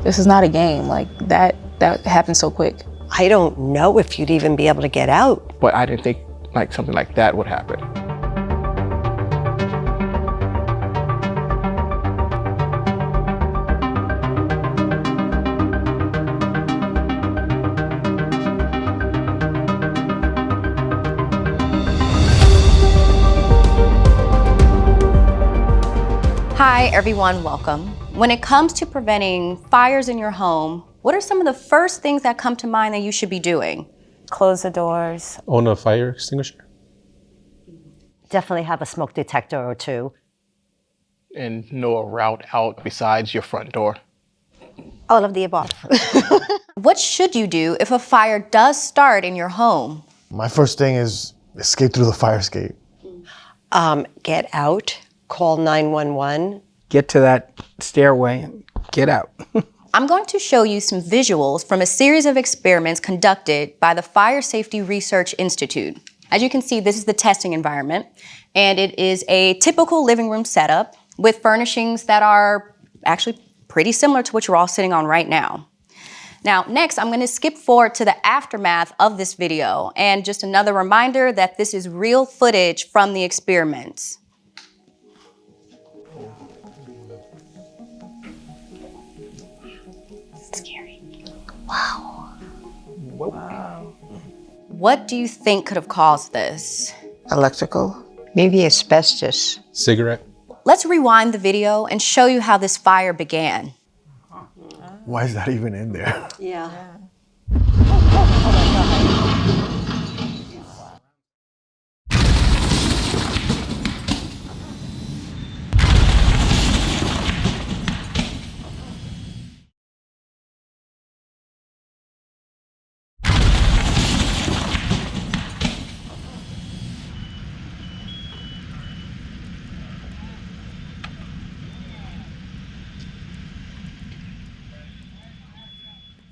This is not a game. Like that happened so quick. I don't know if you'd even be able to get out. But I didn't think like something like that would happen. Hi everyone, welcome. When it comes to preventing fires in your home, what are some of the first things that come to mind that you should be doing? Close the doors. Own a fire extinguisher. Definitely have a smoke detector or two. And know a route out besides your front door. All of the above. What should you do if a fire does start in your home? My first thing is escape through the fire escape. Get out, call 911. Get to that stairway and get out. I'm going to show you some visuals from a series of experiments conducted by the Fire Safety Research Institute. As you can see, this is the testing environment, and it is a typical living room setup with furnishings that are actually pretty similar to what you're all sitting on right now. Now, next, I'm going to skip forward to the aftermath of this video, and just another reminder that this is real footage from the experiments. Scary. Wow. Wow. What do you think could have caused this? Electrical. Maybe asbestos. Cigarette. Let's rewind the video and show you how this fire began. Why is that even in there? Yeah.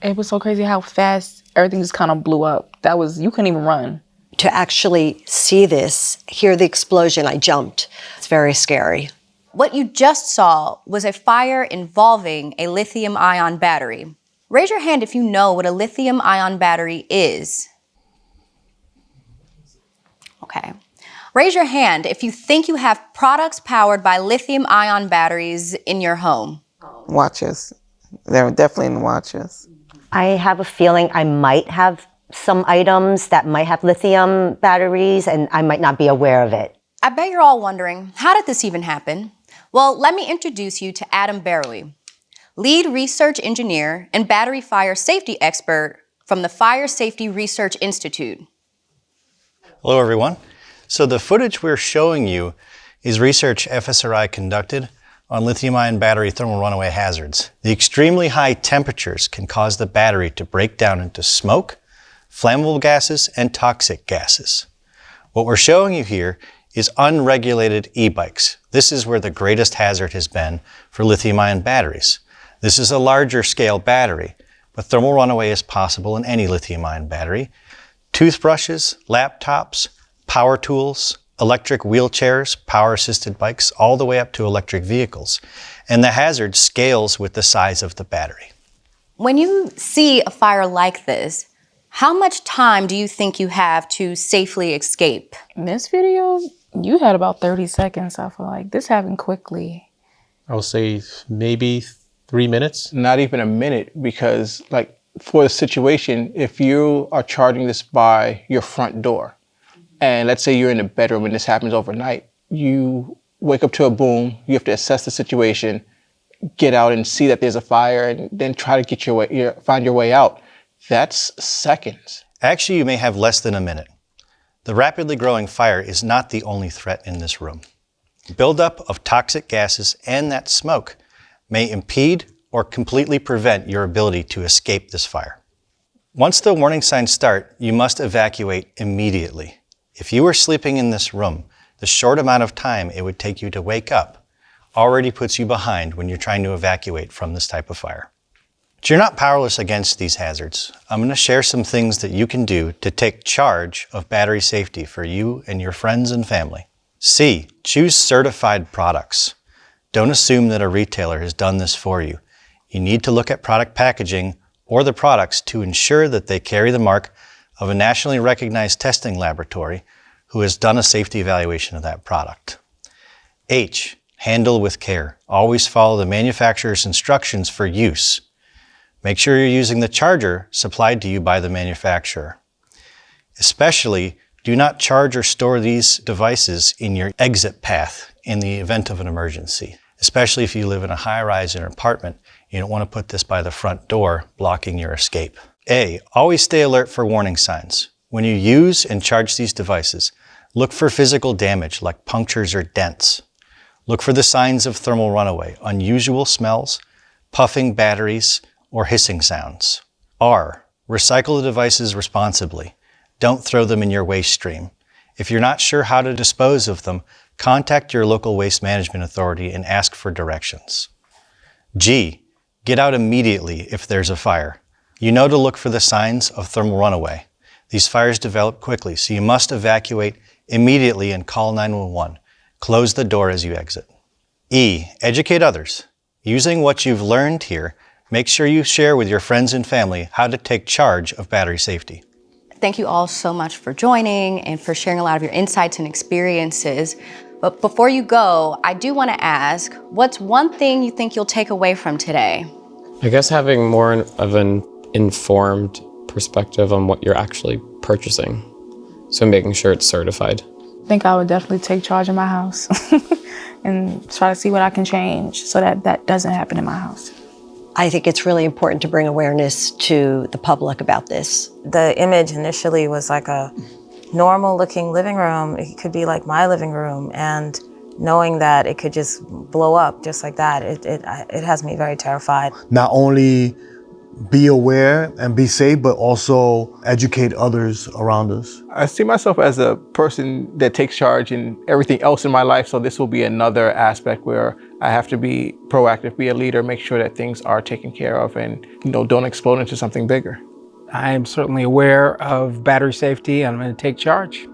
It was so crazy how fast everything just kind of blew up. You couldn't even run. To actually see this, hear the explosion, I jumped. It's very scary. What you just saw was a fire involving a lithium-ion battery. Raise your hand if you know what a lithium-ion battery is. Okay. Raise your hand if you think you have products powered by lithium-ion batteries in your home. Watches. They're definitely in watches. I have a feeling I might have some items that might have lithium batteries and I might not be aware of it. I bet you're all wondering, how did this even happen? Well, let me introduce you to Adam Barrowey, lead research engineer and battery fire safety expert from the Fire Safety Research Institute. Hello, everyone. So the footage we're showing you is research FSRI conducted on lithium-ion battery thermal runaway hazards. The extremely high temperatures can cause the battery to break down into smoke, flammable gases, and toxic gases. What we're showing you here is unregulated e-bikes. This is where the greatest hazard has been for lithium-ion batteries. This is a larger scale battery, but thermal runaway is possible in any lithium-ion battery. Toothbrushes, laptops, power tools, electric wheelchairs, power-assisted bikes, all the way up to electric vehicles. And the hazard scales with the size of the battery. When you see a fire like this, how much time do you think you have to safely escape? In this video, you had about 30 seconds. I feel like this happened quickly. I would say maybe 3 minutes. Not even a minute, because like for the situation, if you are charging this by your front door, and let's say you're in a bedroom and this happens overnight, you wake up to a boom, you have to assess the situation, get out and see that there's a fire, and then try to get find your way out. That's seconds. Actually, you may have less than a minute. The rapidly growing fire is not the only threat in this room. Buildup of toxic gases and that smoke may impede or completely prevent your ability to escape this fire. Once the warning signs start, you must evacuate immediately. If you were sleeping in this room, the short amount of time it would take you to wake up already puts you behind when you're trying to evacuate from this type of fire. But you're not powerless against these hazards. I'm going to share some things that you can do to take charge of battery safety for you and your friends and family. C, choose certified products. Don't assume that a retailer has done this for you. You need to look at product packaging or the products to ensure that they carry the mark of a nationally recognized testing laboratory who has done a safety evaluation of that product. H, handle with care. Always follow the manufacturer's instructions for use. Make sure you're using the charger supplied to you by the manufacturer. Especially, do not charge or store these devices in your exit path in the event of an emergency. Especially if you live in a high-rise or apartment, you don't want to put this by the front door, blocking your escape. A, always stay alert for warning signs. When you use and charge these devices, look for physical damage like punctures or dents. Look for the signs of thermal runaway, unusual smells, puffing batteries, or hissing sounds. R, recycle the devices responsibly. Don't throw them in your waste stream. If you're not sure how to dispose of them, contact your local waste management authority and ask for directions. G, get out immediately if there's a fire. You know to look for the signs of thermal runaway. These fires develop quickly, so you must evacuate immediately and call 911. Close the door as you exit. E, educate others. Using what you've learned here, make sure you share with your friends and family how to take charge of battery safety. Thank you all so much for joining and for sharing a lot of your insights and experiences. But before you go, I do want to ask, what's one thing you think you'll take away from today? I guess having more of an informed perspective on what you're actually purchasing. So making sure it's certified. I think I would definitely take charge of my house and try to see what I can change so that that doesn't happen in my house. I think it's really important to bring awareness to the public about this. The image initially was like a normal looking living room. It could be like my living room, and knowing that it could just blow up just like that, it has me very terrified. Not only be aware and be safe, but also educate others around us. I see myself as a person that takes charge in everything else in my life, so this will be another aspect where I have to be proactive, be a leader, make sure that things are taken care of and, don't explode into something bigger. I am certainly aware of battery safety, and I'm going to take charge.